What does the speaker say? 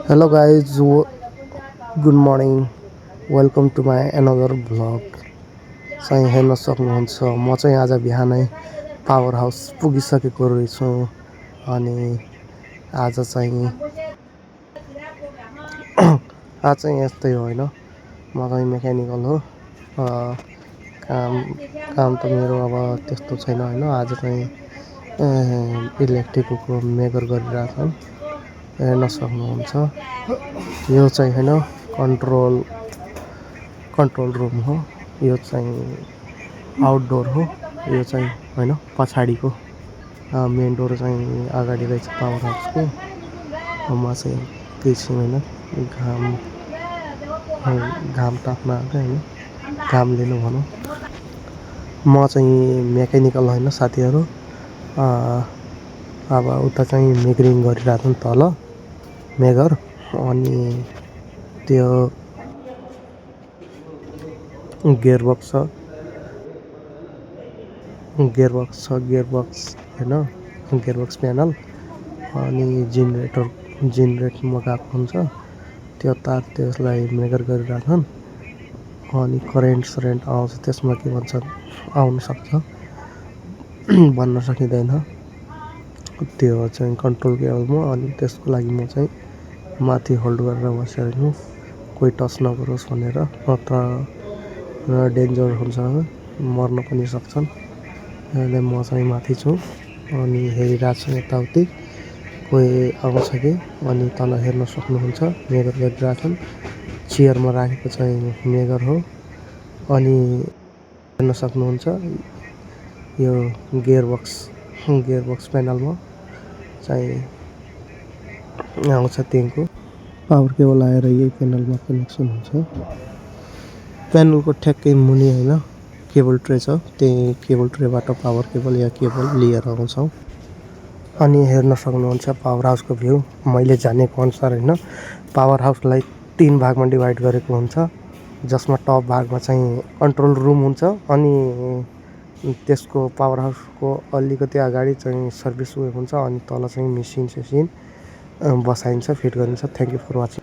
Hello guys, good morning. Welcome to my another vlog. चाहिँ हेर्न सक्नुहुन्छ म चाहिँ आज बिहानै पावर हाउस पुगिसकेको रहेछु अनि आज चाहिँ आज चाहिँ यस्तै हो हैन म चाहिँ मेकानिकल हो काम काम त मेरो अब त्यस्तो छैन हैन आज चाहिँ इलेक्ट्रिकको मेगर गरिरहेछन् हेर्न सक्नुहुन्छ यो चाहिँ हैन कन्ट्रोल रुम हो यो चाहिँ आउटडोर हो यो चाहिँ हैन पछाडिको मेन डोर चाहिँ अगाडि रहेछ पावर हाउसको म चाहिँ पछि हैन घाम ताप्न आएको हैन घाम लिनु भनौँ म चाहिँ मेकानिकल हैन साथीहरु अब उता चाहिँ मेगरिङ गरिरहेछन् तल मेगर अनि त्यो गियरबक्स हैन गियरबक्स प्यानल अनि जेनेरेटरमा गएको हुन्छ त्यो तार त्यसलाई मेगर गरिरहेछन् अनि करेन्ट आउँछ त्यसमा के भन्छ आउन सक्छ भन्न सकिँदैन त्यो चाहिँ कन्ट्रोल केबलमा अनि त्यसको लागि म चाहिँ माथि होल्ड गरेर बसेको छु कोही टच नगरोस् भनेर नत्र डेन्जर हुन्छ मर्न पनि सक्छन् अहिले म चाहिँ माथि छु अनि हेरिरहेको छु यताउति कोही आउँछ कि अनि तल हेर्न सक्नुहुन्छ मेगर गरिरहेछन् चेयरमा राखेको चाहिँ मेगर हो अनि हेर्न सक्नुहुन्छ यो गियरबक्स प्यानलमा चाहिँ आउँछ त्यहाँको पावर केबल आएर यही प्यानलमा कनेक्सन हुन्छ प्यानलको ठ्याक्कै मुनि हैन केबल ट्रे छ त्यही केबल ट्रेबाट पावर केबल या केबल लिएर आउँछौँ अनि हेर्न सक्नुहुन्छ पावर हाउसको भ्यू मैले जानेको अनुसार हैन पावर हाउसलाई 3 भागमा डिभाइड गरेको हुन्छ जसमा टप भागमा चाहिँ कन्ट्रोल रुम हुन्छ अनि त्यसको पावर हाउसको अलिकति अगाडि चाहिँ सर्भिस वे हुन्छ अनि तल चाहिँ मेसिन बसाइन्छ फिट गरिन्छ थ्यांक यू फर वाचिङ